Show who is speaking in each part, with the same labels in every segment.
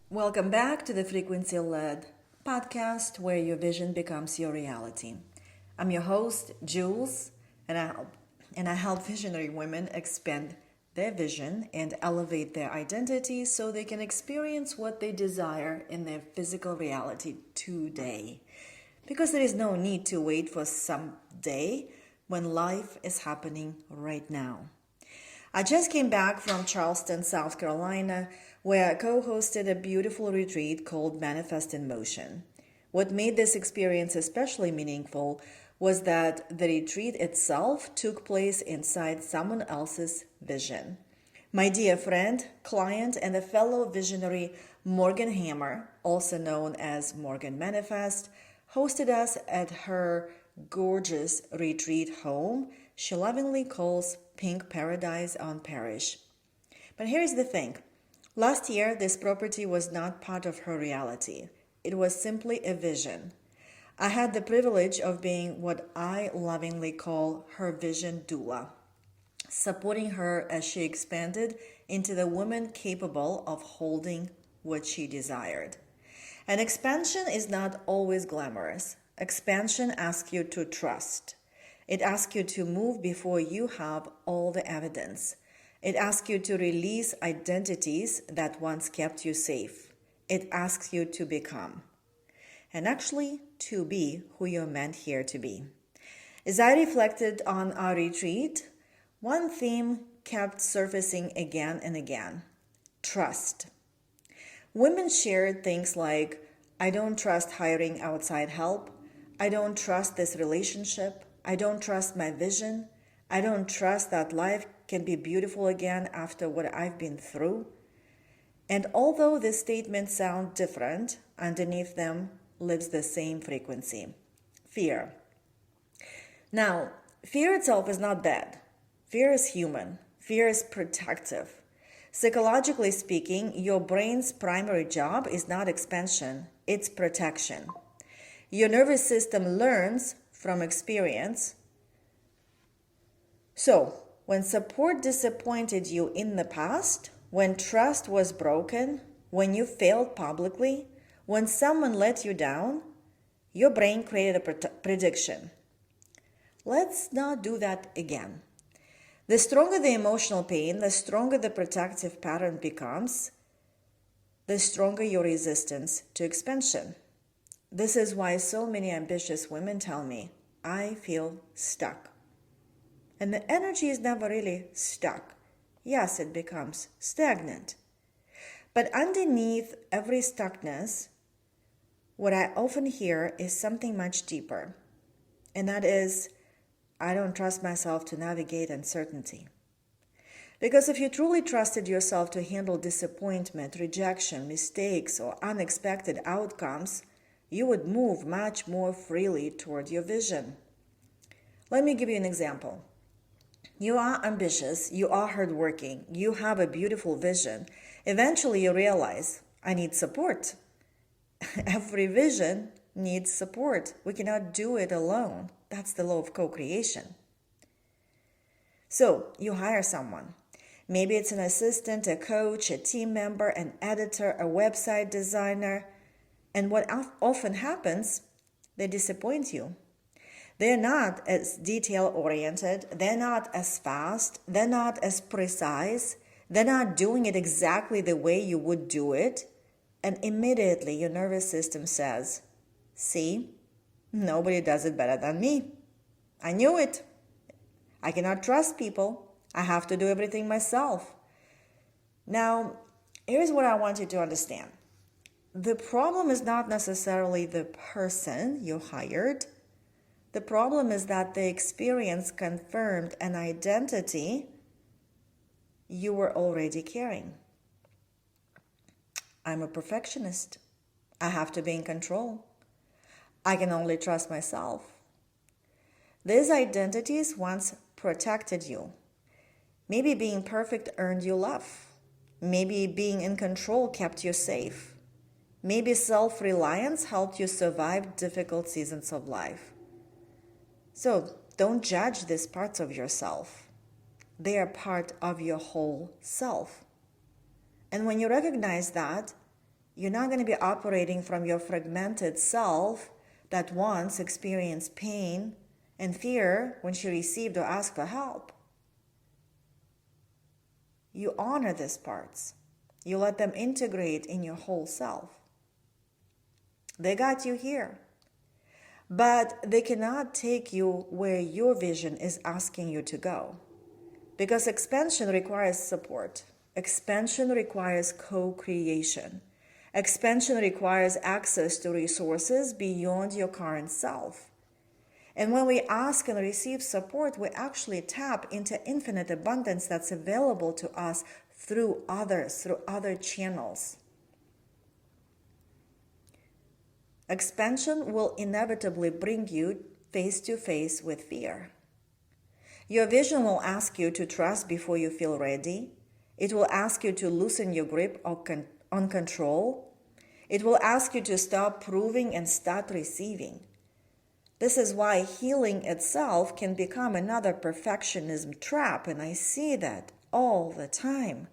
Speaker 1: Welcome back to the Frequency Led podcast where your vision becomes your reality. I'm your host, Jules, and I help visionary women expand their vision and elevate their identity so they can experience what they desire in their physical reality today. Because there is no need to wait for some day when life is happening right now. I just came back from Charleston, South Carolina, where I co hosted a beautiful retreat called Manifest in Motion. What made this experience especially meaningful was that the retreat itself took place inside someone else's vision. My dear friend, client, and a fellow visionary, Morgan Hammer, also known as Morgan Manifest, hosted us at her gorgeous retreat home she lovingly calls Pink Paradise on Parish. But here's the thing. Last year, this property was not part of her reality. It was simply a vision. I had the privilege of being what I lovingly call her vision doula, supporting her as she expanded into the woman capable of holding what she desired. And expansion is not always glamorous. Expansion asks you to trust. It asks you to move before you have all the evidence. It asks you to release identities that once kept you safe. It asks you to become. And actually, to be who you're meant here to be. As I reflected on our retreat, one theme kept surfacing again and again: trust. Women shared things like, I don't trust hiring outside help. I don't trust this relationship. I don't trust my vision. I don't trust that life can be beautiful again after what I've been through. And although these statements sound different, underneath them lives the same frequency: fear. Now, fear itself is not bad. Fear is human. Fear is protective. Psychologically speaking, your brain's primary job is not expansion, it's protection. Your nervous system learns from experience. So, when support disappointed you in the past, when trust was broken, when you failed publicly, when someone let you down, your brain created a prediction. Let's not do that again. The stronger the emotional pain, the stronger the protective pattern becomes, the stronger your resistance to expansion. This is why so many ambitious women tell me, I feel stuck. And the energy is never really stuck. Yes, it becomes stagnant. But underneath every stuckness, what I often hear is something much deeper. And that is, I don't trust myself to navigate uncertainty. Because if you truly trusted yourself to handle disappointment, rejection, mistakes, or unexpected outcomes, you would move much more freely toward your vision. Let me give you an example. You are ambitious, you are hardworking, you have a beautiful vision. Eventually you realize, I need support. Every vision needs support. We cannot do it alone. That's the law of co-creation. So you hire someone. Maybe it's an assistant, a coach, a team member, an editor, a website designer. And what often happens, they disappoint you. They're not as detail-oriented. They're not as fast. They're not as precise. They're not doing it exactly the way you would do it. And immediately your nervous system says, see, nobody does it better than me. I knew it. I cannot trust people. I have to do everything myself. Now, here's what I want you to understand. The problem is not necessarily the person you hired. The problem is that the experience confirmed an identity you were already carrying. I'm a perfectionist. I have to be in control. I can only trust myself. These identities once protected you. Maybe being perfect earned you love. Maybe being in control kept you safe. Maybe self-reliance helped you survive difficult seasons of life. So don't judge these parts of yourself. They are part of your whole self. And when you recognize that, You're not going to be operating from your fragmented self that once experienced pain and fear when she received or asked for help. You honor these parts. You let them integrate in your whole self. They got you here. But they cannot take you where your vision is asking you to go. Because expansion requires support. Expansion requires co-creation. Expansion requires access to resources beyond your current self. And when we ask and receive support, we actually tap into infinite abundance that's available to us through others, through other channels. Expansion will inevitably bring you face to face with fear. Your vision will ask you to trust before you feel ready. It will ask you to loosen your grip on control. It will ask you to stop proving and start receiving. This is why healing itself can become another perfectionism trap, and I see that all the time.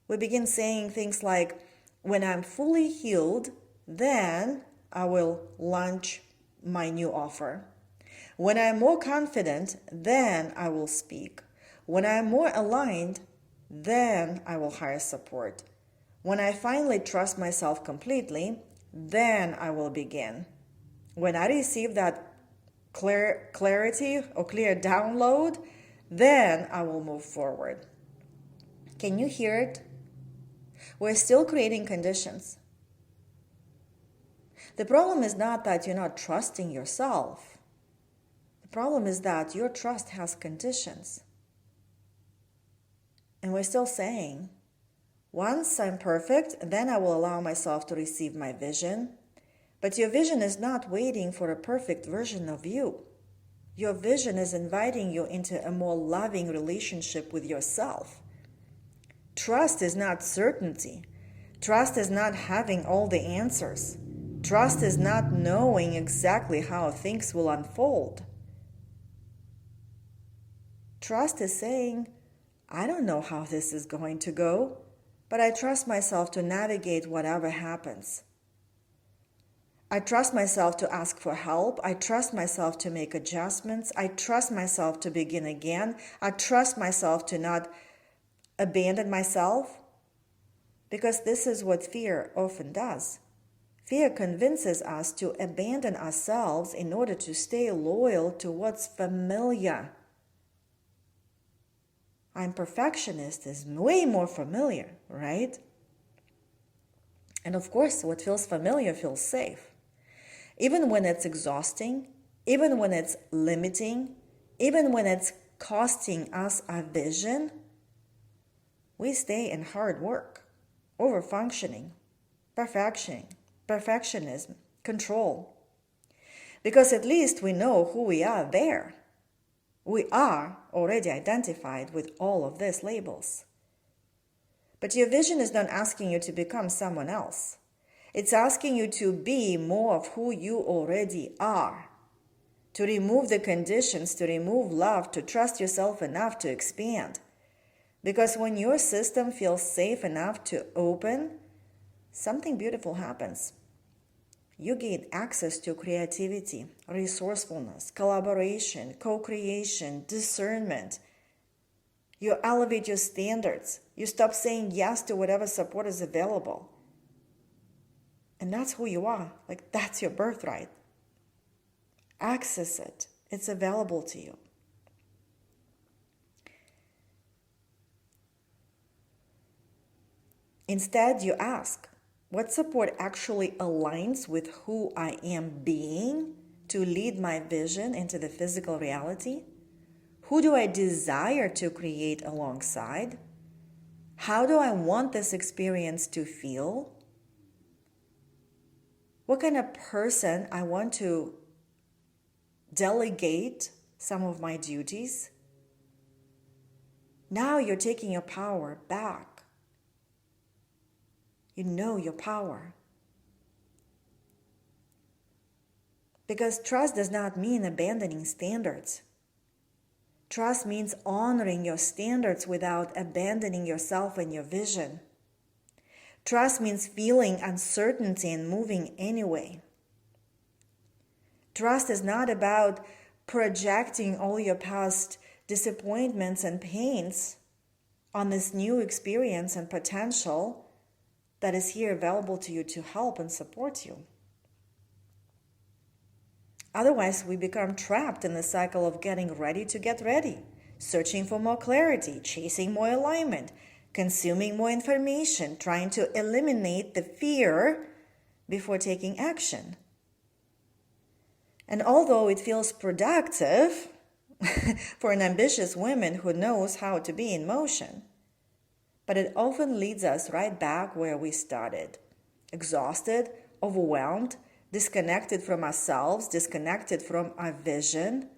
Speaker 1: We begin saying things like, when I'm fully healed, then I will launch my new offer. When I'm more confident, then I will speak. When I'm more aligned, then I will hire support. When I finally trust myself completely, then I will begin. When I receive that clarity or clear download, then I will move forward. Can you hear it? We're still creating conditions. The problem is not that you're not trusting yourself. The problem is that your trust has conditions. And we're still saying, once I'm perfect, then I will allow myself to receive my vision. But your vision is not waiting for a perfect version of you. Your vision is inviting you into a more loving relationship with yourself. Trust is not certainty. Trust is not having all the answers. Trust is not knowing exactly how things will unfold. Trust is saying, I don't know how this is going to go, but I trust myself to navigate whatever happens. I trust myself to ask for help. I trust myself to make adjustments. I trust myself to begin again. I trust myself to not abandon myself. Because this is what fear often does. Fear convinces us to abandon ourselves in order to stay loyal to what's familiar. I'm perfectionist is way more familiar, right? And of course, what feels familiar feels safe. Even when it's exhausting, even when it's limiting, even when it's costing us our vision, we stay in hard work, overfunctioning, perfectionism, control. Because at least we know who we are there. We are already identified with all of these labels. But your vision is not asking you to become someone else. It's asking you to be more of who you already are. To remove the conditions, to remove love, to trust yourself enough to expand. Because when your system feels safe enough to open, something beautiful happens. You gain access to creativity, resourcefulness, collaboration, co-creation, discernment. You elevate your standards. You stop saying yes to whatever support is available. And that's who you are. Like, that's your birthright. Access it. It's available to you. Instead, you ask, what support actually aligns with who I am being to lead my vision into the physical reality? Who do I desire to create alongside? How do I want this experience to feel? What kind of person I want to delegate some of my duties? Now you're taking your power back. You know your power. Because trust does not mean abandoning standards. Trust means honoring your standards without abandoning yourself and your vision. Trust means feeling uncertainty and moving anyway. Trust is not about projecting all your past disappointments and pains on this new experience and potential that is here available to you to help and support you. Otherwise, we become trapped in the cycle of getting ready to get ready, searching for more clarity, chasing more alignment, consuming more information, trying to eliminate the fear before taking action. And although it feels productive for an ambitious woman who knows how to be in motion, but it often leads us right back where we started, exhausted, overwhelmed, disconnected from ourselves, disconnected from our vision.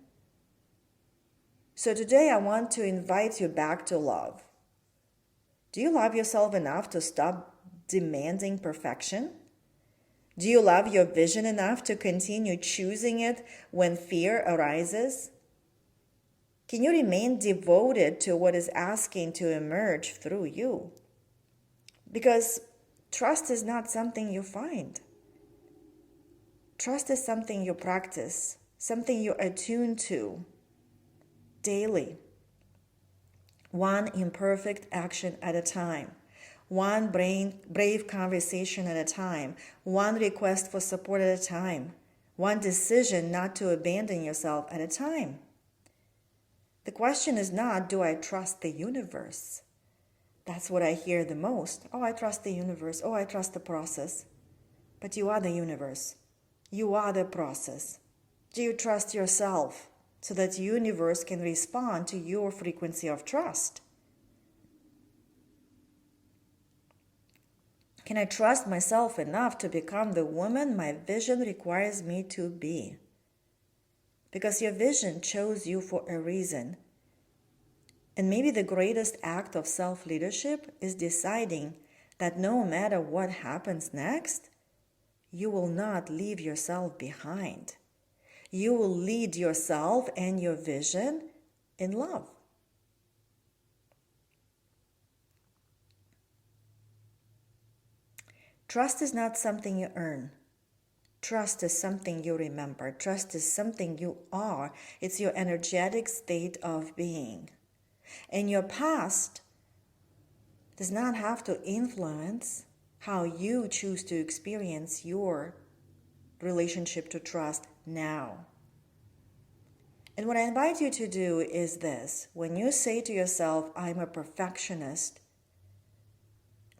Speaker 1: So today I want to invite you back to love. Do you love yourself enough to stop demanding perfection? Do you love your vision enough to continue choosing it when fear arises? Can you remain devoted to what is asking to emerge through you? Because trust is not something you find. Trust is something you practice, something you attune to daily. One imperfect action at a time, one brave conversation at a time, one request for support at a time, one decision not to abandon yourself at a time. The question is not, do I trust the universe? That's what I hear the most. Oh, I trust the universe. Oh, I trust the process. But you are the universe. You are the process. Do you trust yourself so that the universe can respond to your frequency of trust? Can I trust myself enough to become the woman my vision requires me to be? Because your vision chose you for a reason. And maybe the greatest act of self-leadership is deciding that no matter what happens next, you will not leave yourself behind. You will lead yourself and your vision in love. Trust is not something you earn. Trust is something you remember. Trust is something you are. It's your energetic state of being. And your past does not have to influence how you choose to experience your relationship to trust now. And what I invite you to do is this. When you say to yourself, I'm a perfectionist,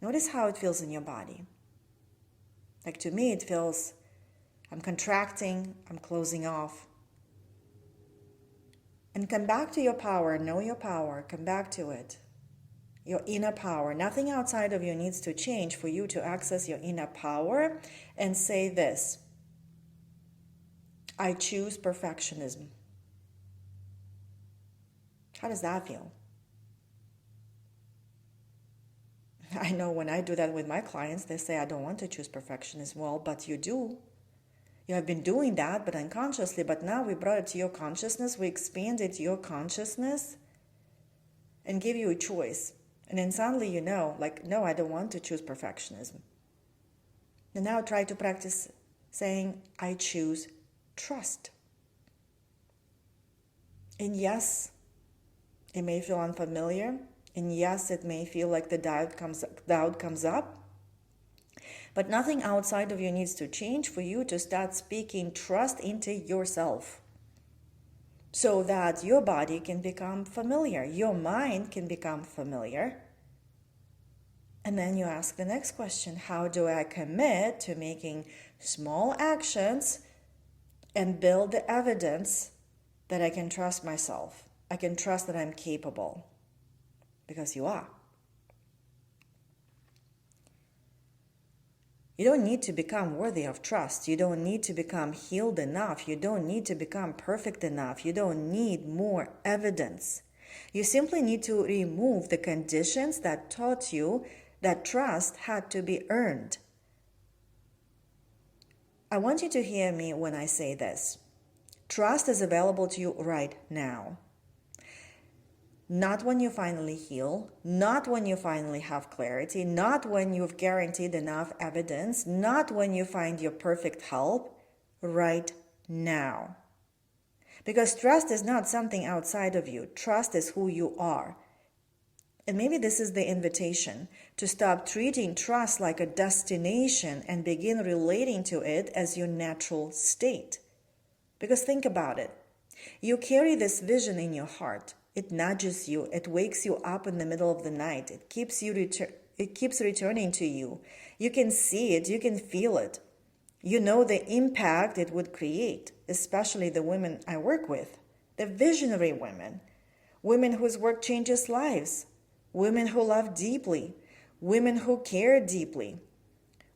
Speaker 1: notice how it feels in your body. Like to me, it feels I'm contracting, I'm closing off. And come back to your power, know your power, come back to it. Your inner power. Nothing outside of you needs to change for you to access your inner power and say this. I choose perfectionism. How does that feel? I know when I do that with my clients, they say, I don't want to choose perfectionism. Well, but you do. You have been doing that, but unconsciously. But now we brought it to your consciousness. We expanded your consciousness and give you a choice. And then suddenly you know, like, no, I don't want to choose perfectionism. And now try to practice saying, I choose trust. And yes, it may feel unfamiliar. And yes, it may feel like the doubt comes up. But nothing outside of you needs to change for you to start speaking trust into yourself. So that your body can become familiar, your mind can become familiar. And then you ask the next question, how do I commit to making small actions and build the evidence that I can trust myself? I can trust that I'm capable. Because you are. You don't need to become worthy of trust. You don't need to become healed enough. You don't need to become perfect enough. You don't need more evidence. You simply need to remove the conditions that taught you that trust had to be earned. I want you to hear me when I say this. Trust is available to you right now. Not when you finally heal, not when you finally have clarity, not when you've guaranteed enough evidence, not when you find your perfect help, right now. Because trust is not something outside of you. Trust is who you are. And maybe this is the invitation to stop treating trust like a destination and begin relating to it as your natural state. Because think about it. You carry this vision in your heart. It nudges you. It wakes you up in the middle of the night. It keeps returning to you. You can see it. You can feel it. You know the impact it would create, especially the women I work with, the visionary women, women whose work changes lives, women who love deeply, women who care deeply,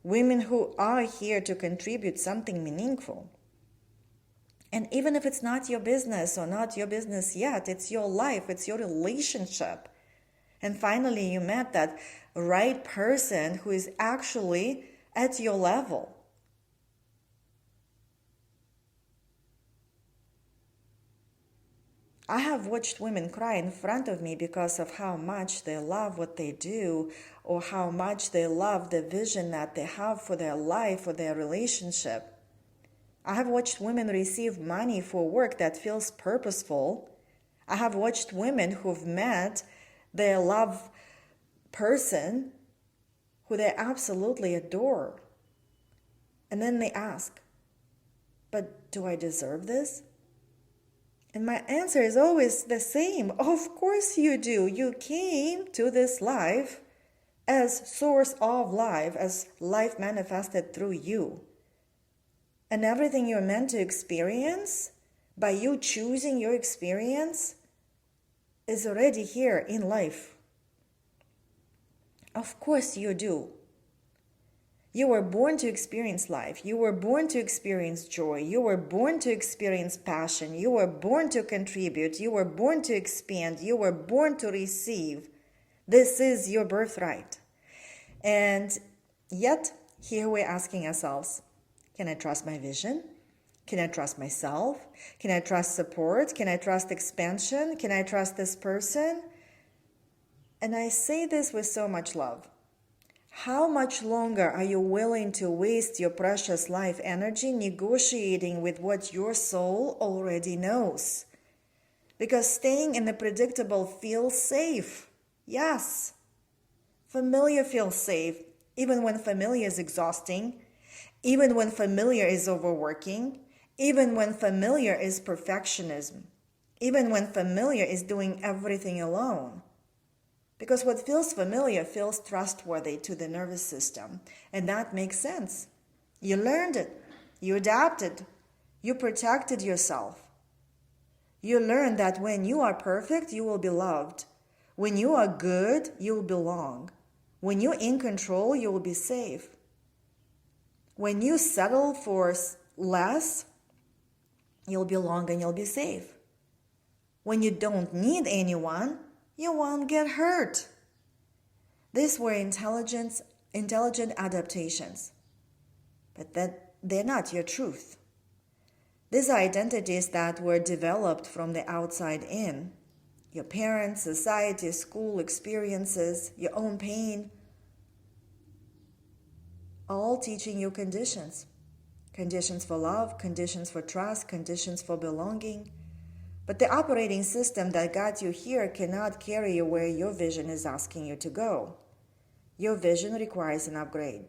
Speaker 1: women who are here to contribute something meaningful. And even if it's not your business or not your business yet, it's your life, it's your relationship. And finally, you met that right person who is actually at your level. I have watched women cry in front of me because of how much they love what they do or how much they love the vision that they have for their life or their relationship. I have watched women receive money for work that feels purposeful. I have watched women who've met their love person who they absolutely adore. And then they ask, but do I deserve this? And my answer is always the same. Of course you do. You came to this life as source of life, as life manifested through you. And everything you're meant to experience, by you choosing your experience, is already here in life. Of course you do. You were born to experience life. You were born to experience joy. You were born to experience passion. You were born to contribute. You were born to expand. You were born to receive. This is your birthright. And yet, here we're asking ourselves, can I trust my vision? Can I trust myself? Can I trust support? Can I trust expansion? Can I trust this person? And I say this with so much love. How much longer are you willing to waste your precious life energy negotiating with what your soul already knows? Because staying in the predictable feels safe. Yes. Familiar feels safe, even when familiar is exhausting. Even when familiar is overworking, even when familiar is perfectionism, even when familiar is doing everything alone. Because what feels familiar feels trustworthy to the nervous system, and that makes sense. You learned it, you adapted, you protected yourself. You learned that when you are perfect, you will be loved. When you are good, you will belong. When you're in control, you will be safe. When you settle for less, you'll belong and you'll be safe. When you don't need anyone, you won't get hurt. These were intelligent adaptations, but they're not your truth. These are identities that were developed from the outside in. Your parents, society, school, experiences, your own pain, all teaching you conditions. Conditions for love, conditions for trust, conditions for belonging. But the operating system that got you here cannot carry you where your vision is asking you to go. Your vision requires an upgrade.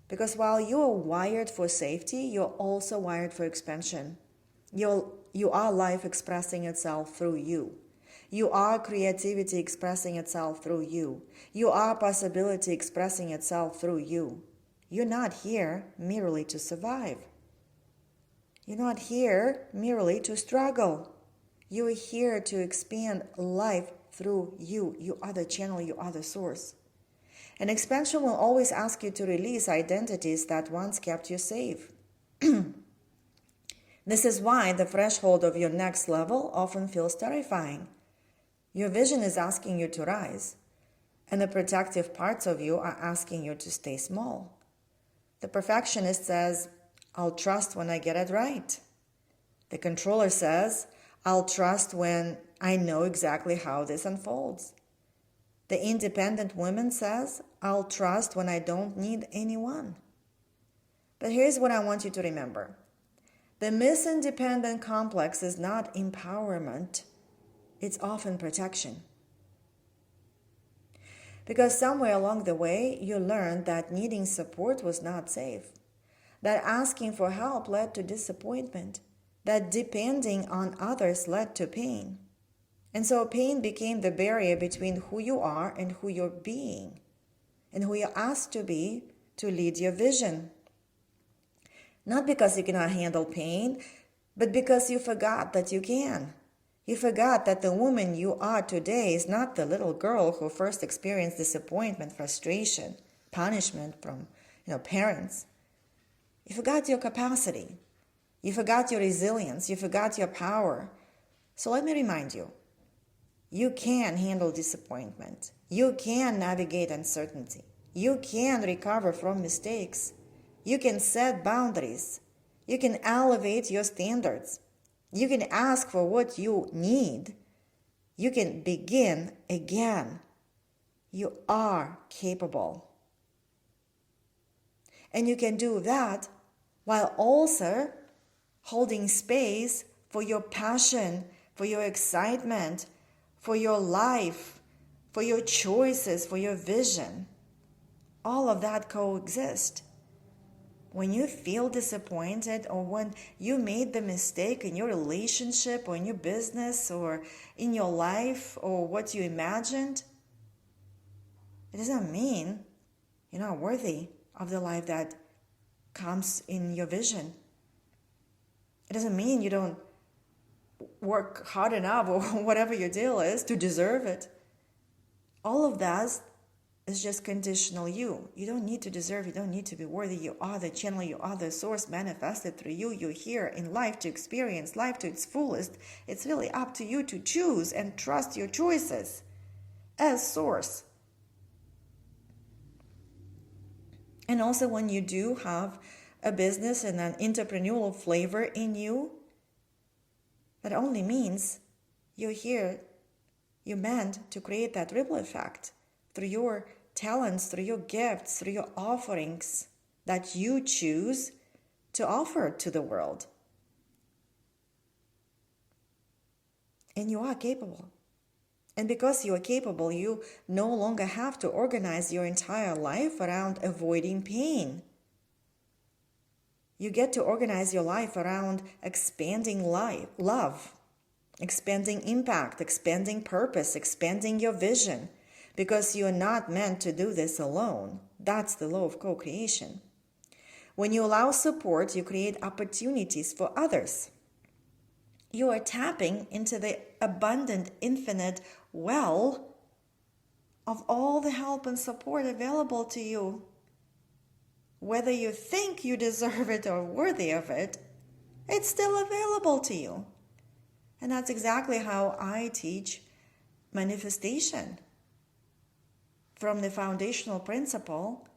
Speaker 1: Because while you are wired for safety, you're also wired for expansion. You are life expressing itself through you. You are creativity expressing itself through you. You are possibility expressing itself through you. You're not here merely to survive. You're not here merely to struggle. You are here to expand life through you. You are the channel, you are the source. And expansion will always ask you to release identities that once kept you safe. This is why the threshold of your next level often feels terrifying. Your vision is asking you to rise, and the protective parts of you are asking you to stay small. The perfectionist says, I'll trust when I get it right. The controller says, I'll trust when I know exactly how this unfolds. The independent woman says, I'll trust when I don't need anyone. But here's what I want you to remember. The Miss Independent complex is not empowerment. It's often protection. Because somewhere along the way, you learned that needing support was not safe, that asking for help led to disappointment, that depending on others led to pain. And so pain became the barrier between who you are and who you're being, and who you're asked to be to lead your vision. Not because you cannot handle pain, but because you forgot that you can. You forgot that the woman you are today is not the little girl who first experienced disappointment, frustration, punishment from parents. You forgot your capacity. You forgot your resilience. You forgot your power. So let me remind you, you can handle disappointment. You can navigate uncertainty. You can recover from mistakes. You can set boundaries. You can elevate your standards. You can ask for what you need. You can begin again. You are capable. And you can do that while also holding space for your passion, for your excitement, for your life, for your choices, for your vision. All of that coexist. When you feel disappointed, or when you made the mistake in your relationship or in your business or in your life or what you imagined, it doesn't mean you're not worthy of the life that comes in your vision. It doesn't mean you don't work hard enough or whatever your deal is to deserve it. All of that is just conditional you. You don't need to deserve, you don't need to be worthy. You are the channel, you are the source manifested through you. You're here in life to experience life to its fullest. It's really up to you to choose and trust your choices as source. And also when you do have a business and an entrepreneurial flavor in you, that only means you're here, you're meant to create that ripple effect through your talents, through your gifts, through your offerings that you choose to offer to the world. And you are capable. And because you are capable, you no longer have to organize your entire life around avoiding pain. You get to organize your life around expanding love, expanding impact, expanding purpose, expanding your vision, because you're not meant to do this alone. That's the law of co-creation. When you allow support, you create opportunities for others. You are tapping into the abundant, infinite well of all the help and support available to you. Whether you think you deserve it or worthy of it, it's still available to you. And that's exactly how I teach manifestation, from the foundational principle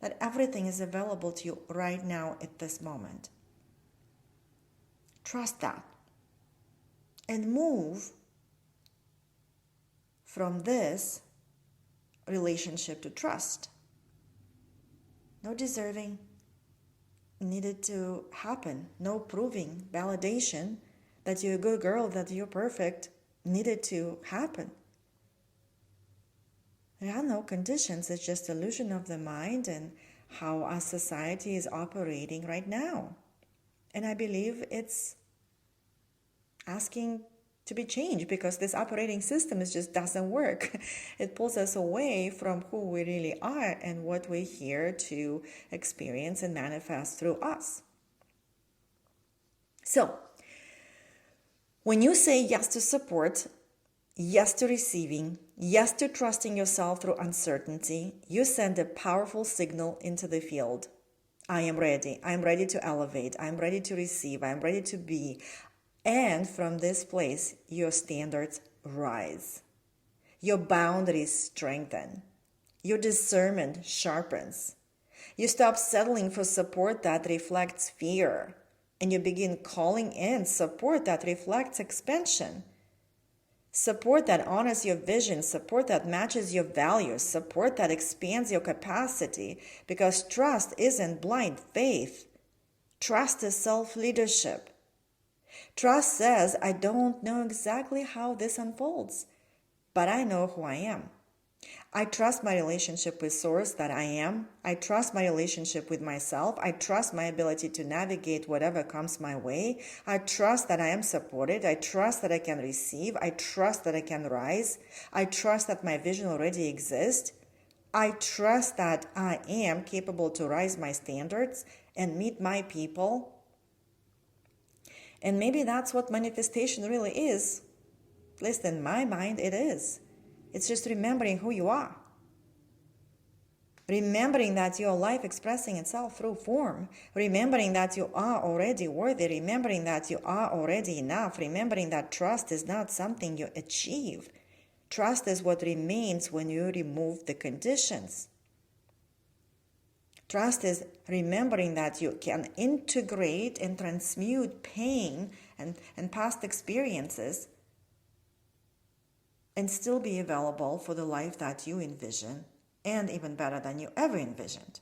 Speaker 1: that everything is available to you right now at this moment. Trust that. And move from this relationship to trust. No deserving needed to happen. No proving, validation that you're a good girl, that you're perfect needed to happen. There are no conditions. It's just illusion of the mind and how our society is operating right now. And I believe it's asking to be changed, because this operating system just doesn't work. It pulls us away from who we really are and what we're here to experience and manifest through us. So, when you say yes to support, yes to receiving, yes to trusting yourself through uncertainty, you send a powerful signal into the field. I am ready. I'm ready to elevate. I'm ready to receive. I'm ready to be. And from this place, your standards rise. Your boundaries strengthen. Your discernment sharpens. You stop settling for support that reflects fear And you begin calling in support that reflects expansion. Support that honors your vision, support that matches your values, support that expands your capacity, because trust isn't blind faith. Trust is self-leadership. Trust says, I don't know exactly how this unfolds, but I know who I am. I trust my relationship with Source that I am. I trust my relationship with myself. I trust my ability to navigate whatever comes my way. I trust that I am supported. I trust that I can receive. I trust that I can rise. I trust that my vision already exists. I trust that I am capable to rise my standards and meet my people. And maybe that's what manifestation really is. At least in my mind, it is. It's just remembering who you are. Remembering that your life expressing itself through form. Remembering that you are already worthy. Remembering that you are already enough. Remembering that trust is not something you achieve. Trust is what remains when you remove the conditions. Trust is remembering that you can integrate and transmute pain and past experiences and still be available for the life that you envision, and even better than you ever envisioned.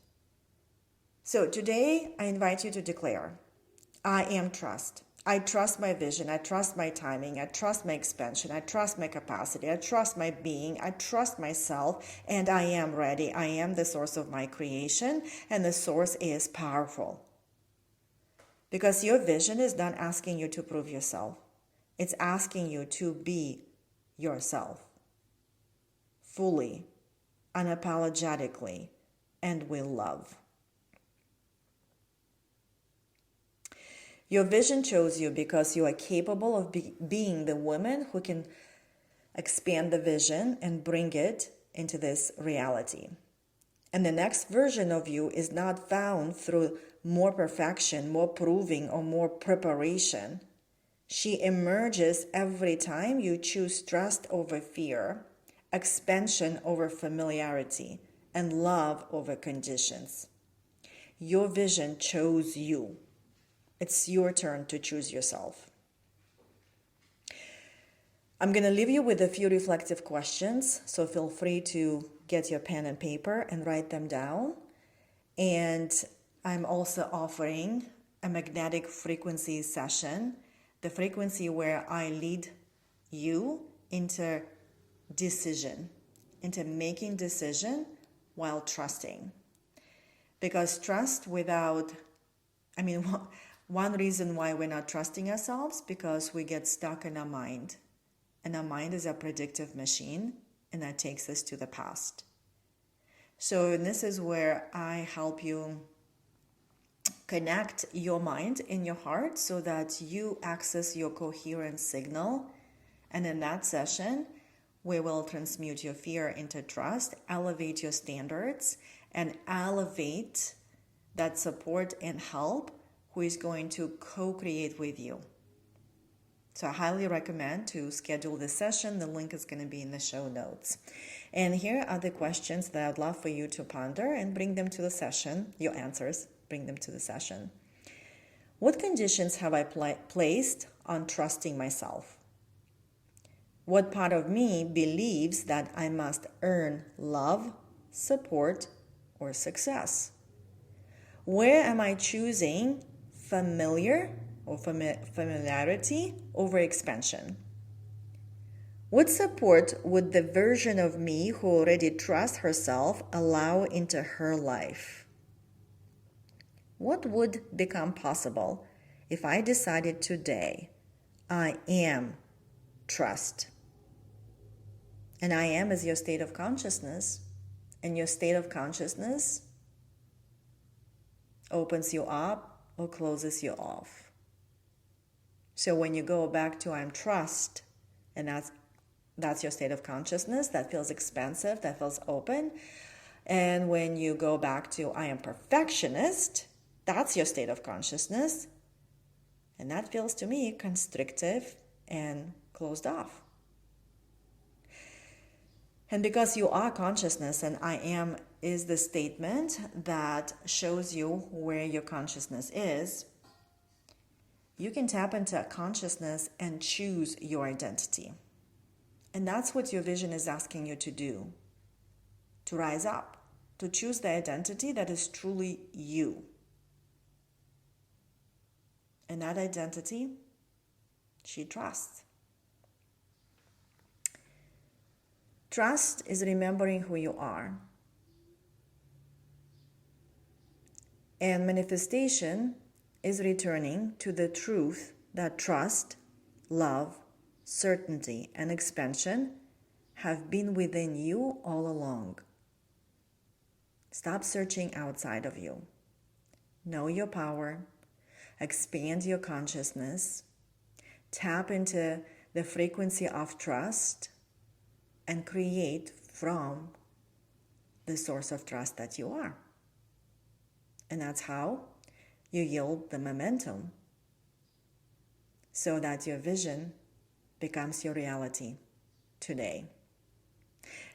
Speaker 1: So today, I invite you to declare, I am trust. I trust my vision. I trust my timing. I trust my expansion. I trust my capacity. I trust my being. I trust myself, and I am ready. I am the source of my creation, and the source is powerful. Because your vision is not asking you to prove yourself. It's asking you to be yourself fully, unapologetically, and with love. Your vision chose you because you are capable of being the woman who can expand the vision and bring it into this reality. And the next version of you is not found through more perfection, more proving, or more preparation. She emerges every time you choose trust over fear, expansion over familiarity, and love over conditions. Your vision chose you. It's your turn to choose yourself. I'm going to leave you with a few reflective questions, so feel free to get your pen and paper and write them down. And I'm also offering a magnetic frequency session, the frequency where I lead you into decision, into making decision while trusting. Because trust without, one reason why we're not trusting ourselves, because we get stuck in our mind. And our mind is a predictive machine, and that takes us to the past. So this is where I help you connect your mind and your heart so that you access your coherent signal. And in that session, we will transmute your fear into trust, elevate your standards, and elevate that support and help who is going to co-create with you. So I highly recommend to schedule this session. The link is going to be in the show notes. And here are the questions that I'd love for you to ponder and bring them to the session, your answers. Bring them to the session. What conditions have I placed on trusting myself? What part of me believes that I must earn love, support, or success? Where am I choosing familiar or familiarity over expansion? What support would the version of me who already trusts herself allow into her life? What would become possible if I decided today, I am trust? And I am is your state of consciousness. And your state of consciousness opens you up or closes you off. So when you go back to I'm trust, and that's your state of consciousness, that feels expansive, that feels open. And when you go back to I am perfectionist, that's your state of consciousness. And that feels to me constrictive and closed off. And because you are consciousness and I am is the statement that shows you where your consciousness is, you can tap into consciousness and choose your identity. And that's what your vision is asking you to do, to rise up, to choose the identity that is truly you. And that identity, she trusts. Trust is remembering who you are. And manifestation is returning to the truth that trust, love, certainty, and expansion have been within you all along. Stop searching outside of you. Know your power. Expand your consciousness. Tap into the frequency of trust and create from the source of trust that you are. And that's how you yield the momentum so that your vision becomes your reality today.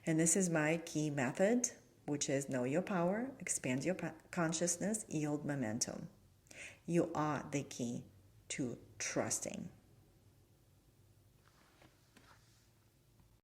Speaker 1: And this is my key method, which is know your power, expand your consciousness, yield momentum. You are the key to trusting.